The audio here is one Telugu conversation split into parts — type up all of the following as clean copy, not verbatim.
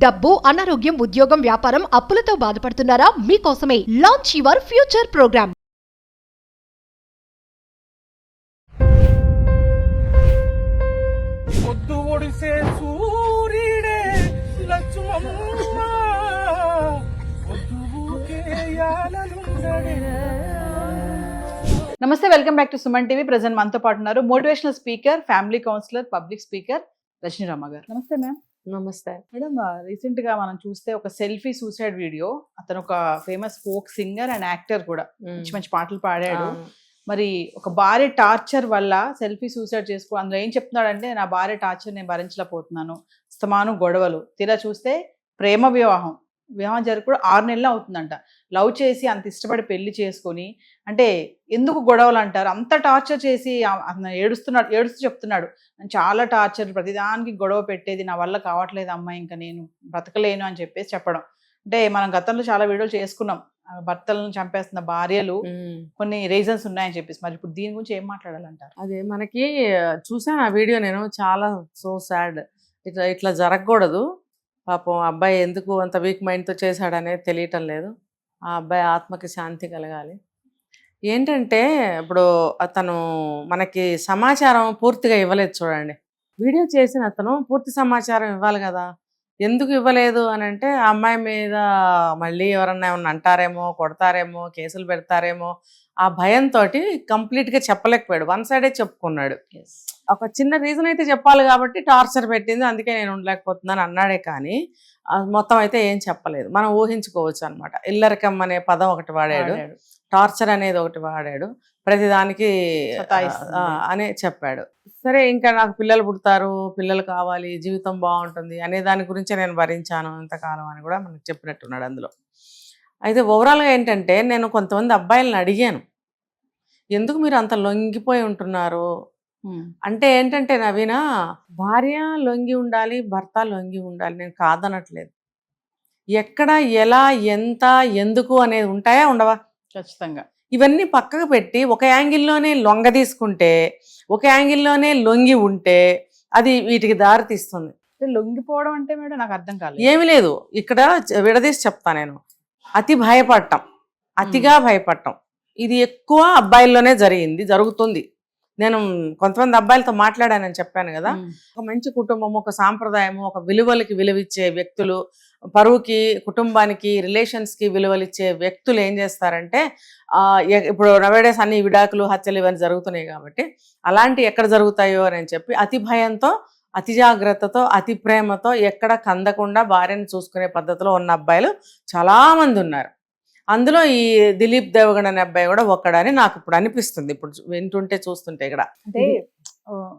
డబ్బు, అనారోగ్యం, ఉద్యోగం, వ్యాపారం, అప్పులతో బాధపడుతున్నారా? మీకోసమే లాంచ్ యువర్ ఫ్యూచర్ ప్రోగ్రామ్. పొద్దు ఒడిసే సూర్యుడే లక్ష్మమ్మ పొద్దుకే యాలలుండడే. నమస్తే, welcome back to Suman TV. Present మనతో పాటు ఉన్నారు motivational speaker, family counsellor, public speaker Rajanirama గారు. నమస్తే మ్యామ్. నమస్తే మేడం, రీసెంట్ గా మనం చూస్తే ఒక సెల్ఫీ సూసైడ్ వీడియో. అతను ఒక famous folk singer and actor కూడా, మంచి మంచి పాటలు పాడాడు. మరి ఒక భార్య టార్చర్ వల్ల సెల్ఫీ సూసైడ్ చేసుకో, అందులో ఏం చెప్తున్నాడంటే, నా భార్య టార్చర్ నేను భరించలేకపోతున్నాను, స్తమానం గొడవలు. తీరా చూస్తే ప్రేమ వివాహం జరిగి కూడా 6 నెలలు అవుతుందంట. లవ్ చేసి అంత ఇష్టపడి పెళ్లి చేసుకొని, అంటే ఎందుకు గొడవలు అంటారు? అంత టార్చర్ చేసి అతను ఏడుస్తూ చెప్తున్నాడు, చాలా టార్చర్, ప్రతిదానికి గొడవ పెట్టేది, నా వల్ల కావట్లేదు అమ్మాయి, ఇంకా నేను బ్రతకలేను అని చెప్పేసి చెప్పడం. అంటే మనం గతంలో చాలా వీడియోలు చేసుకున్నాం, భర్తలను చంపేస్తున్న భార్యలు కొన్ని రీజన్స్ ఉన్నాయని చెప్పేసి. మరి ఇప్పుడు దీని గురించి ఏం మాట్లాడాలంటారు? అదే మనకి చూసాను ఆ వీడియో, నేను చాలా సో సాడ్. ఇట్లా జరగకూడదు. పాపం అబ్బాయి ఎందుకు అంత వీక్ మైండ్తో చేశాడనేది తెలియటం లేదు. ఆ అబ్బాయి ఆత్మకి శాంతి కలగాలి. ఏంటంటే ఇప్పుడు అతను మనకి సమాచారం పూర్తిగా ఇవ్వలేదు. చూడండి, వీడియో చేసిన అతను పూర్తి సమాచారం ఇవ్వాలి కదా. ఎందుకు ఇవ్వలేదు అని అంటే, ఆ అమ్మాయి మీద మళ్ళీ ఎవరన్నా ఏమన్నా అంటారేమో, కొడతారేమో, కేసులు పెడతారేమో, ఆ భయంతో కంప్లీట్గా చెప్పలేకపోయాడు. వన్ సైడే చెప్పుకున్నాడు. ఒక చిన్న రీజన్ అయితే చెప్పాలి కాబట్టి టార్చర్ పెట్టింది, అందుకే నేను ఉండలేకపోతున్నాను అన్నాడే కానీ మొత్తం అయితే ఏం చెప్పలేదు. మనం ఊహించుకోవచ్చు అనమాట. ఇల్లరికం అనే పదం ఒకటి వాడాడు, టార్చర్ అనేది ఒకటి వాడాడు, ప్రతిదానికి అనే చెప్పాడు. సరే, ఇంకా నాకు పిల్లలు పుడతారు, పిల్లలు కావాలి, జీవితం బాగుంటుంది అనే దాని గురించే నేను భరించాను ఇంతకాలం అని కూడా మనకు చెప్పినట్టున్నాడు అందులో. అయితే ఓవరాల్గా ఏంటంటే, నేను కొంతమంది అబ్బాయిలను అడిగాను, ఎందుకు మీరు అంత లొంగిపోయి ఉంటున్నారు అంటే. ఏంటంటే నవీన, భార్య లొంగి ఉండాలి, భర్త లొంగి ఉండాలి, నేను కాదనట్లేదు. ఎక్కడ, ఎలా, ఎంత, ఎందుకు అనేది ఉంటాయా ఉండవా? ఖచ్చితంగా. ఇవన్నీ పక్కకు పెట్టి ఒక యాంగిల్లోనే లొంగ తీసుకుంటే, ఒక యాంగిల్లోనే లొంగి ఉంటే అది వీటికి దారి తీస్తుంది. లొంగిపోవడం అంటే మేడం నాకు అర్థం కాలేదు. ఏమి లేదు, ఇక్కడ విడదీసి చెప్తా నేను. అతి భయపడటం, అతిగా భయపడటం, ఇది ఎక్కువ అబ్బాయిల్లోనే జరుగుతుంది. నేను కొంతమంది అబ్బాయిలతో మాట్లాడానని చెప్పాను కదా. ఒక మంచి కుటుంబం, ఒక సాంప్రదాయము, ఒక విలువలకి విలువిచ్చే వ్యక్తులు, పరువుకి, కుటుంబానికి, రిలేషన్స్కి విలువలిచ్చే వ్యక్తులు ఏం చేస్తారంటే, ఇప్పుడు నవేడేస్ అన్ని విడాకులు, హత్యలు ఇవన్నీ జరుగుతున్నాయి కాబట్టి అలాంటి ఎక్కడ జరుగుతాయో అని చెప్పి అతి భయంతో, అతి జాగ్రత్తతో, అతి ప్రేమతో, ఎక్కడ కందకుండా భార్యను చూసుకునే పద్ధతిలో ఉన్న అబ్బాయిలు చాలామంది ఉన్నారు. అందులో ఈ దిలీప్ దేవగణ్ అనే అబ్బాయి కూడా ఒక్కడని నాకు ఇప్పుడు అనిపిస్తుంది, ఇప్పుడు వింటుంటే చూస్తుంటే. ఇక్కడ అంటే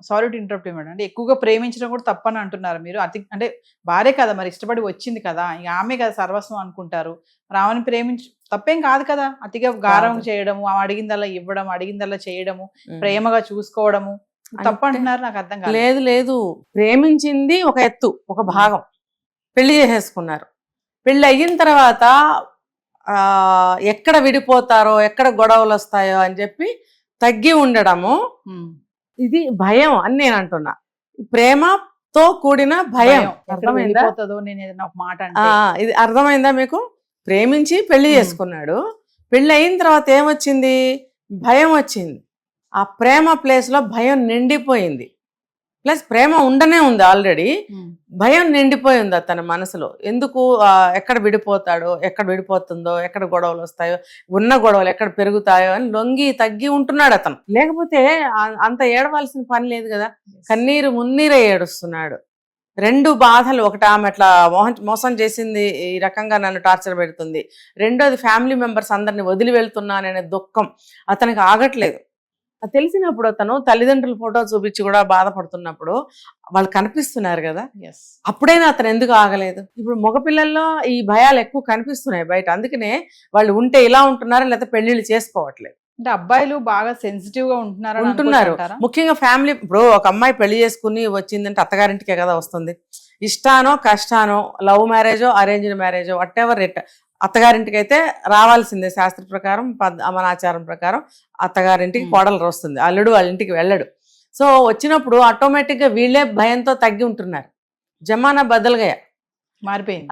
సారీ టు ఇంటరప్ట్ మేడం, అంటే ఎక్కువగా ప్రేమించడం కూడా తప్పని అంటున్నారు మీరు. అంటే భార్య కదా, మరి ఇష్టపడి వచ్చింది కదా, ఇక ఆమె కదా సర్వస్వం అనుకుంటారు. రావని తప్పేం కాదు కదా. అతిగా గారం చేయడము, ఆమె అడిగిందల్లా ఇవ్వడం, అడిగిందల్లా చేయడము, ప్రేమగా చూసుకోవడము తప్పు అంటున్నారు. నాకు అర్థం కాదు. లేదు, ప్రేమించింది ఒక ఎత్తు, ఒక భాగం. పెళ్లి చేసేసుకున్నారు. పెళ్లి అయిన తర్వాత ఎక్కడ విడిపోతారో, ఎక్కడ గొడవలు వస్తాయో అని చెప్పి తగ్గి ఉండడము, ఇది భయం అని నేను అంటున్నా. ప్రేమతో కూడిన భయం. అర్థమైందా? ఇది అర్థమైందా మీకు? ప్రేమించి పెళ్లి చేసుకున్నాడు, పెళ్లి అయిన తర్వాత ఏమొచ్చింది? భయం వచ్చింది. ఆ ప్రేమ ప్లేస్లో భయం నిండిపోయింది. ప్లస్ ప్రేమ ఉండనే ఉంది ఆల్రెడీ, భయం నిండిపోయింది అతని మనసులో. ఎందుకు, ఎక్కడ విడిపోతాడో, ఎక్కడ విడిపోతుందో, ఎక్కడ గొడవలు వస్తాయో, ఉన్న గొడవలు ఎక్కడ పెరుగుతాయో అని లొంగి తగ్గి ఉంటున్నాడు అతను. లేకపోతే అంత ఏడవలసిన పని లేదు కదా. కన్నీరు మున్నీరే ఏడుస్తున్నాడు. 2 బాధలు, ఒకటి ఆమె అట్లా మోసం చేసింది, ఈ రకంగా నన్ను టార్చర్ పెడుతుంది, రెండోది ఫ్యామిలీ మెంబర్స్ అందరిని వదిలి వెళ్తున్నాననే దుఃఖం అతనికి ఆగట్లేదు. తెలిసినప్పుడు అతను తల్లిదండ్రుల ఫోటో చూపించి కూడా బాధపడుతున్నప్పుడు వాళ్ళు కనిపిస్తున్నారు కదా, అప్పుడైనా అతను ఎందుకు ఆగలేదు? ఇప్పుడు మగపిల్లల్లో ఈ భయాలు ఎక్కువ కనిపిస్తున్నాయి బయట, అందుకనే వాళ్ళు ఉంటే ఇలా ఉంటున్నారు, లేకపోతే పెళ్లిళ్ళు చేసుకోవట్లేదు. అంటే అబ్బాయిలు బాగా సెన్సిటివ్ గా ఉంటున్నారు. ముఖ్యంగా ఫ్యామిలీ. ఇప్పుడు ఒక అమ్మాయి పెళ్లి చేసుకుని వచ్చిందంటే అత్తగారింటికే కదా వస్తుంది. ఇష్టానో కష్టానో, లవ్ మ్యారేజో అరేంజ్డ్ మ్యారేజో, వాట్ ఎవర్ ఇట్, అత్తగారింటికి అయితే రావాల్సిందే. శాస్త్ర ప్రకారం, మన ఆచారం ప్రకారం అత్తగారింటికి కోడలు వస్తుంది, అల్లుడు వాళ్ళ ఇంటికి వెళ్ళడు. సో వచ్చినప్పుడు ఆటోమేటిక్గా వీళ్ళే భయంతో తగ్గి ఉంటున్నారు. జమానా బదలుగా. మారిపోయింది.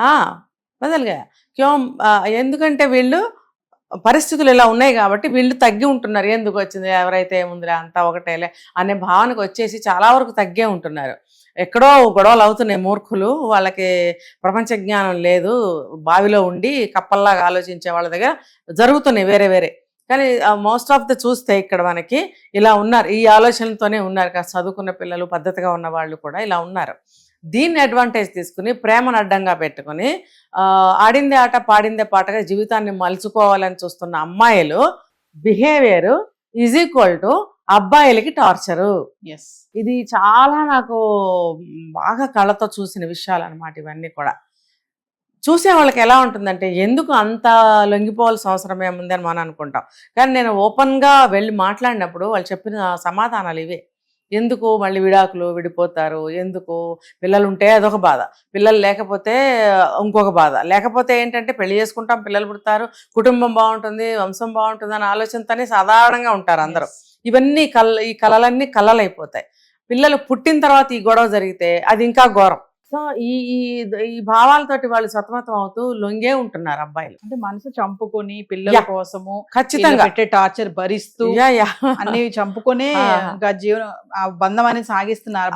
బదలుగా క్యోం ఎందుకంటే వీళ్ళు పరిస్థితులు ఇలా ఉన్నాయి కాబట్టి వీళ్ళు తగ్గి ఉంటున్నారు. ఎందుకు వచ్చింది, ఎవరైతే ఏముందిరా అంతా ఒకటేలే అనే భావనకు వచ్చేసి చాలా వరకు తగ్గే ఉంటున్నారు. ఎక్కడో గొడవలు అవుతున్నాయి, మూర్ఖులు, వాళ్ళకి ప్రపంచ జ్ఞానం లేదు, బావిలో ఉండి కప్పల్లాగా ఆలోచించే వాళ్ళ దగ్గర జరుగుతున్నాయి వేరే వేరే. కానీ మోస్ట్ ఆఫ్ ద చూస్తే ఇక్కడ మనకి ఇలా ఉన్నారు, ఈ ఆలోచనలతోనే ఉన్నారు. కాస్త చదువుకున్న పిల్లలు, పద్ధతిగా ఉన్న వాళ్ళు కూడా ఇలా ఉన్నారు. దీన్ని అడ్వాంటేజ్ తీసుకుని ప్రేమను అడ్డంగా పెట్టుకుని ఆడిందే ఆట పాడిందే పాటగా జీవితాన్ని మలుచుకోవాలని చూస్తున్న అమ్మాయిలు బిహేవియర్ ఈజ్ ఈక్వల్ టు అబ్బాయిలకి టార్చరు. ఇది చాలా నాకు బాగా కళ్ళతో చూసిన విషయాలు అనమాట. ఇవన్నీ కూడా చూసే వాళ్ళకి ఎలా ఉంటుందంటే ఎందుకు అంత లొంగిపోవాల్సిన అవసరం ఏముంది అని మనం అనుకుంటాం. కానీ నేను ఓపెన్గా వెళ్ళి మాట్లాడినప్పుడు వాళ్ళు చెప్పిన సమాధానాలు ఇవే. ఎందుకు మళ్ళీ విడాకులు, విడిపోతారు, ఎందుకు పిల్లలు ఉంటే అదొక బాధ, పిల్లలు లేకపోతే ఇంకొక బాధ, లేకపోతే ఏంటంటే పెళ్లి చేసుకుంటాం, పిల్లలు పుడతారు, కుటుంబం బాగుంటుంది, వంశం బాగుంటుంది అనే ఆలోచనతోనే సాధారణంగా ఉంటారు అందరూ. ఇవన్నీ ఈ కళలన్నీ కళలైపోతాయి. పిల్లలు పుట్టిన తర్వాత ఈ గొడవ జరిగితే అది ఇంకా ఘోరం. సో ఈ భావాలతోటి వాళ్ళు సతమతం అవుతూ లొంగే ఉంటున్నారు అబ్బాయిలు. అంటే మనసు చంపుకొని పిల్లల కోసము ఖచ్చితంగా పెట్టే టార్చర్ భరిస్తూ అన్ని చంపుకొనే ఇంకా జీవనం ఆ బంధం అనేది సాగిస్తున్నారు.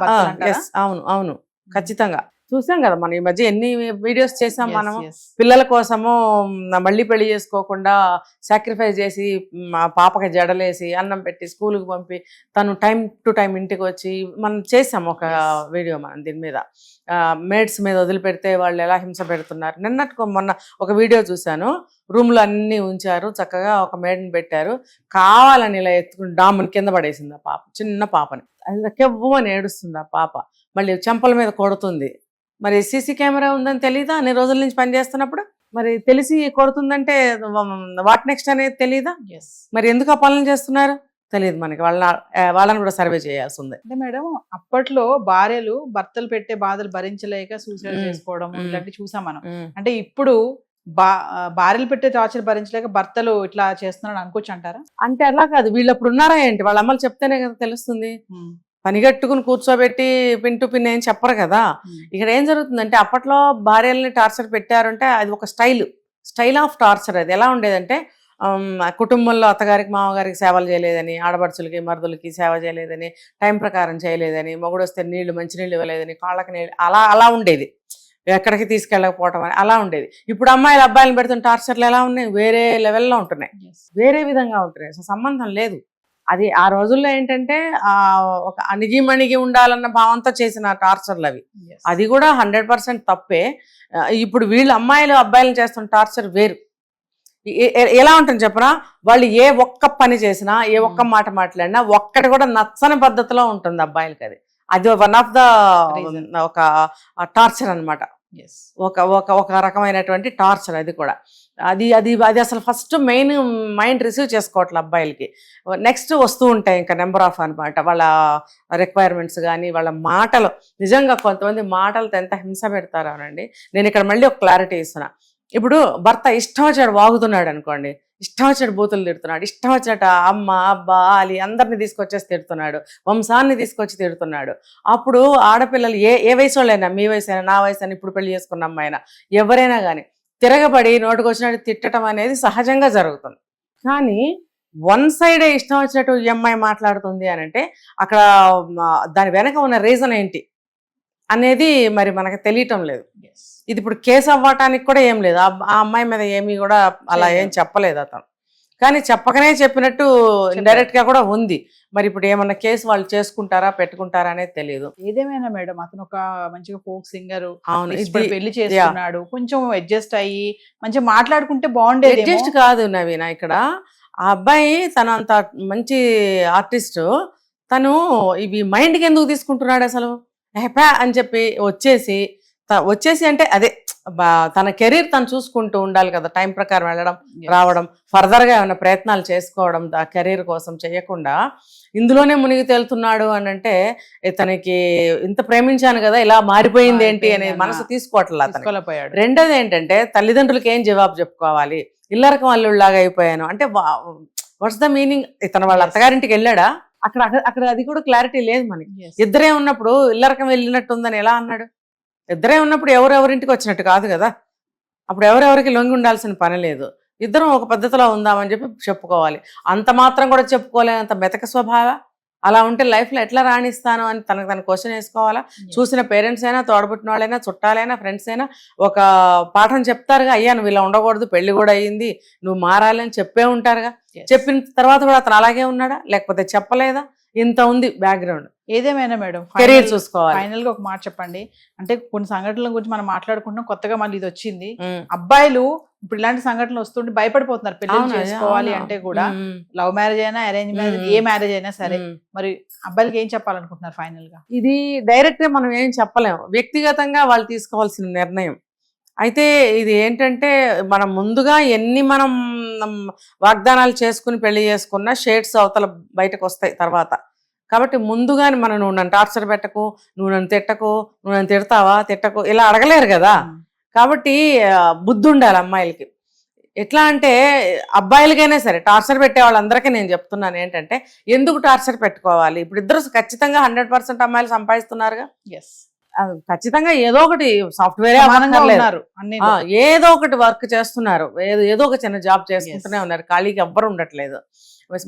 అవును అవును ఖచ్చితంగా చూసాం కదా మనం ఈ మధ్య ఎన్ని వీడియోస్ చేసాం మనం. పిల్లల కోసము మళ్ళీ పెళ్లి చేసుకోకుండా సాక్రిఫైస్ చేసి పాపకి జడలేసి అన్నం పెట్టి స్కూల్కి పంపి తను టైం టు టైం ఇంటికి వచ్చి మనం చేసాం ఒక వీడియో. మనం దీని మీద మేడ్స్ మీద వదిలిపెడితే వాళ్ళు ఎలా హింస పెడుతున్నారు. నిన్నట్టుకో మొన్న ఒక వీడియో చూశాను, రూమ్లో అన్నీ ఉంచారు, చక్కగా ఒక మేడ్ని పెట్టారు, కావాలని ఇలా ఎత్తుకుని డామ్ని కింద పడేసింది ఆ పాప, చిన్న పాపని. అది కెవ్వని ఏడుస్తుంది ఆ పాప, మళ్ళీ చెంపల మీద కొడుతుంది. మరి సీసీ కెమెరా ఉందని తెలీదా అన్ని రోజుల నుంచి పనిచేస్తున్నప్పుడు? మరి తెలిసి కొడుతుందంటే వాట్ నెక్స్ట్ అనేది తెలీదా? మరి ఎందుకు ఆ పనులు చేస్తున్నారు తెలియదు మనకి. వాళ్ళని కూడా సర్వే చేయాల్సి ఉంది. అంటే మేడం అప్పట్లో భార్యలు భర్తలు పెట్టే బాధలు భరించలేక సూసైడ్ చేసుకోవడం ఇలాంటివి చూసాం మనం. అంటే ఇప్పుడు భార్యలు పెట్టే టార్చర్ భరించలేక భర్తలు ఇట్లా చేస్తున్నారని అనుకోవచ్చు అంటారా? అంటే అలా కాదు, వీళ్ళు అప్పుడు ఉన్నారా ఏంటి, వాళ్ళ అమ్మలు చెప్తేనే కదా తెలుస్తుంది. పనిగట్టుకుని కూర్చోబెట్టి పిన్ టు పిన్ ఏం చెప్పరు కదా. ఇక్కడ ఏం జరుగుతుందంటే అప్పట్లో భార్యల్ని టార్చర్ పెట్టారంటే అది ఒక స్టైల్ ఆఫ్ టార్చర్. అది ఎలా ఉండేదంటే కుటుంబంలో అత్తగారికి మామగారికి సేవలు చేయలేదని, ఆడపడుచులకి మరుదులకి సేవ చేయలేదని, టైం ప్రకారం చేయలేదని, మొగుడు వస్తే మంచినీళ్ళు ఇవ్వలేదని, కాళ్ళకి నీళ్ళు, అలా ఉండేది. ఎక్కడికి తీసుకెళ్ళకపోవటం అని అలా ఉండేది. ఇప్పుడు అమ్మాయిలు అబ్బాయిలను పెడుతున్న టార్చర్లు ఎలా ఉన్నాయి, వేరే లెవెల్లో ఉంటున్నాయి, వేరే విధంగా ఉంటున్నాయి. అసలు సంబంధం లేదు. అది ఆ రోజుల్లో ఏంటంటే ఒక అణిగి ఉండాలన్న భావంతో చేసిన టార్చర్లు అవి. అది కూడా 100% తప్పే. ఇప్పుడు వీళ్ళు అమ్మాయిలు అబ్బాయిలను చేస్తున్న టార్చర్ వేరు. ఎలా ఉంటుంది చెప్పనా, వాళ్ళు ఏ ఒక్క పని చేసినా, ఏ ఒక్క మాట మాట్లాడినా ఒక్కటి కూడా నచ్చని పద్ధతిలో ఉంటుంది అబ్బాయిలకి. అది వన్ ఆఫ్ ద ఒక టార్చర్ అనమాట. ఒక రకమైనటువంటి టార్చర్ అది కూడా. అది అసలు ఫస్ట్ మెయిన్ మైండ్ రిసీవ్ చేసుకోవట్లే అబ్బాయిలకి. నెక్స్ట్ వస్తూ ఉంటాయి ఇంకా నెంబర్ ఆఫ్ అనమాట వాళ్ళ రిక్వైర్మెంట్స్ కానీ వాళ్ళ మాటలు. నిజంగా కొంతమంది మాటలతో ఎంత హింస పెడతారో అనండి. నేను ఇక్కడ మళ్ళీ ఒక క్లారిటీ ఇస్తున్నా. ఇప్పుడు భర్త ఇష్టం వచ్చాడు వాగుతున్నాడు అనుకోండి, ఇష్టం వచ్చాడు బూతులు తిడుతున్నాడు, ఇష్టం వచ్చాట అమ్మ అబ్బా అలి అందరిని తీసుకొచ్చేసి తిడుతున్నాడు, వంశాన్ని తీసుకొచ్చి తిడుతున్నాడు. అప్పుడు ఆడపిల్లలు ఏ వయసు వాళ్ళైనా, మీ వయసు అయినా నా వయసు అయినా, ఇప్పుడు పెళ్లి చేసుకున్న అమ్మాయినా ఎవరైనా కానీ తిరగబడి నోటికి వచ్చినట్టు తిట్టడం అనేది సహజంగా జరుగుతుంది. కానీ వన్ సైడే ఇష్టం వచ్చినట్టు ఈ అమ్మాయి మాట్లాడుతుంది అని అంటే అక్కడ దాని వెనక ఉన్న రీజన్ ఏంటి అనేది మరి మనకు తెలియటం లేదు. ఇది ఇప్పుడు కేసు అవ్వటానికి కూడా ఏం లేదు. ఆ అమ్మాయి మీద ఏమీ కూడా అలా ఏం చెప్పలేదు అతను, కానీ చెప్పకనే చెప్పినట్టు డైరెక్ట్ గా కూడా ఉంది. మరి ఇప్పుడు ఏమన్నా కేసు వాళ్ళు చేసుకుంటారా పెట్టుకుంటారా అనేది తెలియదు. ఏదేమైనా మేడం అతను ఒక మంచిగా ఫోక్ సింగర్, పెళ్లి చేసుకున్నాడు, కొంచెం అడ్జస్ట్ అయ్యి మంచిగా మాట్లాడుకుంటే బాగుండేది. అడ్జస్ట్ కాదు నవీన, ఇక్కడ ఆ అబ్బాయి తను అంత మంచి ఆర్టిస్ట్, తను ఇవి మైండ్కి ఎందుకు తీసుకుంటున్నాడు అసలు? హ్యాపా అని చెప్పి వచ్చేసి అంటే అదే తన కెరీర్ తను చూసుకుంటూ ఉండాలి కదా, టైం ప్రకారం వెళ్ళడం రావడం, ఫర్దర్గా ఏమైనా ప్రయత్నాలు చేసుకోవడం ఆ కెరీర్ కోసం చేయకుండా ఇందులోనే మునిగి తేలుతున్నాడు అని అంటే తనకి ఇంత ప్రేమించాను కదా ఇలా మారిపోయింది ఏంటి అనే మనసు తీసుకోవట్లేదు అతను. రెండోది ఏంటంటే తల్లిదండ్రులకి ఏం జవాబు చెప్పుకోవాలి, ఇల్లరకం అల్లుళ్ళలాగా అయిపోయాను అంటే వాట్స్ ద మీనింగ్? ఇతను వాళ్ళ అత్తగారింటికి వెళ్ళాడా? అక్కడ అది కూడా క్లారిటీ లేదు మనకి. ఇద్దరే ఉన్నప్పుడు ఇల్లరకం వెళ్ళినట్టుందని ఎలా అన్నాడు? ఇద్దరే ఉన్నప్పుడు ఎవరెవరింటికి వచ్చినట్టు కాదు కదా, అప్పుడు ఎవరెవరికి లొంగి ఉండాల్సిన పని లేదు. ఇద్దరం ఒక పద్ధతిలో ఉందామని చెప్పి చెప్పుకోవాలి. అంత మాత్రం కూడా చెప్పుకోలేనంత మెతక స్వభావ. అలా ఉంటే లైఫ్లో ఎట్లా రాణిస్తాను అని తనకు తన క్వశ్చన్ వేసుకోవాలా. చూసిన పేరెంట్స్ అయినా, తోడబుట్టిన వాళ్ళైనా, చుట్టాలైనా, ఫ్రెండ్స్ అయినా ఒక పాఠం చెప్తారుగా, అయ్యా నువ్వు ఇలా ఉండకూడదు, పెళ్లి కూడా అయ్యింది, నువ్వు మారాలి అని చెప్పే ఉంటారుగా. చెప్పిన తర్వాత కూడా అతను అలాగే ఉన్నాడా, లేకపోతే చెప్పలేదా? ఇంత ఉంది బ్యాక్గ్రౌండ్. ఏదేమైనా మేడం కెరీర్ చూసుకోవాలి. ఫైనల్ గా ఒక మాట చెప్పండి. అంటే కొన్ని సంఘటనల గురించి మనం మాట్లాడుకుంటున్నాం, కొత్తగా మళ్ళీ ఇది వచ్చింది. అబ్బాయిలు ఇప్పుడు ఇలాంటి సంఘటనలు వస్తుంటే భయపడిపోతున్నారు పెళ్లి చేసుకోవాలి అంటే కూడా. లవ్ మ్యారేజ్ అయినా, అరేంజ్ మ్యారేజ్, ఏ మ్యారేజ్ అయినా సరే. మరి అబ్బాయిలకి ఏం చెప్పాలనుకుంటున్నారు ఫైనల్ గా? ఇది డైరెక్ట్ గా మనం ఏం చెప్పలేము, వ్యక్తిగతంగా వాళ్ళు తీసుకోవాల్సిన నిర్ణయం. అయితే ఇది ఏంటంటే మనం ముందుగా ఎన్ని మనం వాగ్దానాలు చేసుకుని పెళ్లి చేసుకున్నా షేడ్స్ అవతల బయటకు వస్తాయి తర్వాత. కాబట్టి ముందుగానే మనం నువ్వు నన్ను టార్చర్ పెట్టకు, నువ్వు నన్ను తిట్టకు, నువ్వు నన్ను తిడతావా తిట్టకు ఇలా అడగలేరు కదా. కాబట్టి బుద్ధి ఉండాలి అమ్మాయిలకి. ఎట్లా అంటే అబ్బాయిలకైనా సరే టార్చర్ పెట్టే వాళ్ళందరికీ నేను చెప్తున్నాను ఏంటంటే, ఎందుకు టార్చర్ పెట్టుకోవాలి? ఇప్పుడు ఇద్దరు ఖచ్చితంగా 100% అమ్మాయిలు సంపాదిస్తున్నారుగా. ఖచ్చితంగా ఏదో ఒకటి సాఫ్ట్వేర్ ఏదో ఒకటి వర్క్ చేస్తున్నారు, ఏదో ఒక చిన్న జాబ్ చేసుకుంటూనే ఉన్నారు, ఖాళీకి ఎవ్వరు ఉండట్లేదు.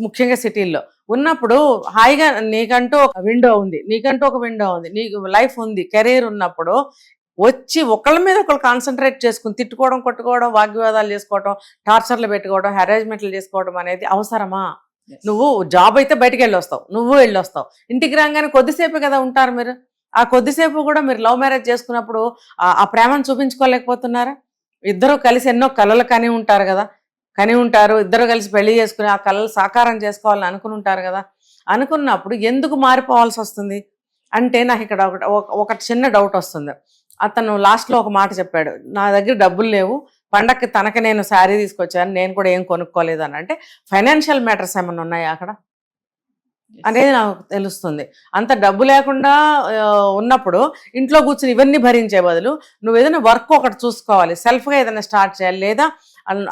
ముఖ్యంగా సిటీల్లో ఉన్నప్పుడు హాయిగా నీకంటూ ఒక విండో ఉంది, నీకు లైఫ్ ఉంది, కెరీర్ ఉన్నప్పుడు వచ్చి ఒకళ్ళ మీద ఒకళ్ళు కాన్సన్ట్రేట్ చేసుకుని తిట్టుకోవడం, కొట్టుకోవడం, వాగ్వివాదాలు చేసుకోవడం, టార్చర్లు పెట్టుకోవడం, హెరాస్మెంట్లు చేసుకోవడం అనేది అవసరమా? నువ్వు జాబ్ అయితే బయటకు వెళ్ళొస్తావు, నువ్వు వెళ్ళొస్తావు, ఇంటికి రాగానే కొద్దిసేపే కదా ఉంటారు మీరు. ఆ కొద్దిసేపు కూడా మీరు లవ్ మ్యారేజ్ చేసుకున్నప్పుడు ఆ ప్రేమను చూపించుకోలేకపోతున్నారా? ఇద్దరు కలిసి ఎన్నో కలలు కని ఉంటారు కదా, ఇద్దరు కలిసి పెళ్లి చేసుకుని ఆ కళలు సాకారం చేసుకోవాలని అనుకుని ఉంటారు కదా. అనుకున్నప్పుడు ఎందుకు మారిపోవాల్సి వస్తుంది అంటే, నాకు ఇక్కడ ఒక చిన్న డౌట్ వస్తుంది. అతను లాస్ట్లో ఒక మాట చెప్పాడు, నా దగ్గర డబ్బులు లేవు, పండక్కి తనకి నేను శారీ తీసుకొచ్చాను, నేను కూడా ఏం కొనుక్కోలేదు అని. అంటే ఫైనాన్షియల్ మ్యాటర్స్ ఏమైనా ఉన్నాయా అక్కడ అనేది నాకు తెలుస్తుంది. అంత డబ్బు లేకుండా ఉన్నప్పుడు ఇంట్లో కూర్చుని ఇవన్నీ భరించే బదులు నువ్వు ఏదైనా వర్క్ ఒకటి చూసుకోవాలి, సెల్ఫ్గా ఏదైనా స్టార్ట్ చేయాలి, లేదా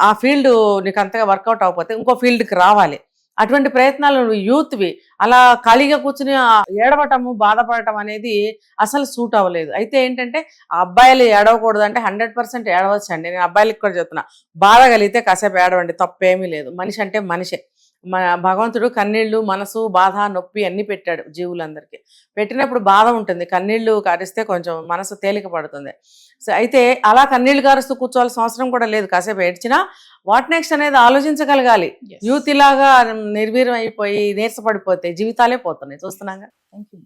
ఆ ఫీల్డ్ నీకు అంతగా వర్కౌట్ అవ్వకపోతే ఇంకో ఫీల్డ్కి రావాలి. అటువంటి ప్రయత్నాలు నువ్వు యూత్వి అలా ఖాళీగా కూర్చుని ఏడవటము, బాధపడటం అనేది అసలు సూట్ అవ్వలేదు. అయితే ఏంటంటే ఆ అబ్బాయిలు ఏడవకూడదు అంటే 100% ఏడవచ్చండి. నేను అబ్బాయిలకి కూడా చెప్తున్నా, బాధ కలిగితే కాసేపు ఏడవండి, తప్పేమీ లేదు. మనిషి అంటే మనిషే. మన భగవంతుడు కన్నీళ్ళు, మనసు, బాధ, నొప్పి అన్నీ పెట్టాడు జీవులందరికీ. పెట్టినప్పుడు బాధ ఉంటుంది, కన్నీళ్లు కారిస్తే కొంచెం మనసు తేలిక పడుతుంది. సో అయితే అలా కన్నీళ్లు కారుస్తూ కూర్చోవాల్సిన అవసరం కూడా లేదు. కాసేపు ఏడ్చినా వాట్ నెక్స్ట్ అనేది ఆలోచించగలగాలి. యూత్ ఇలాగా నిర్వీర్యం అయిపోయి నీరసపడిపోతే జీవితాలే పోతున్నాయి, చూస్తున్నాగా. Thank you.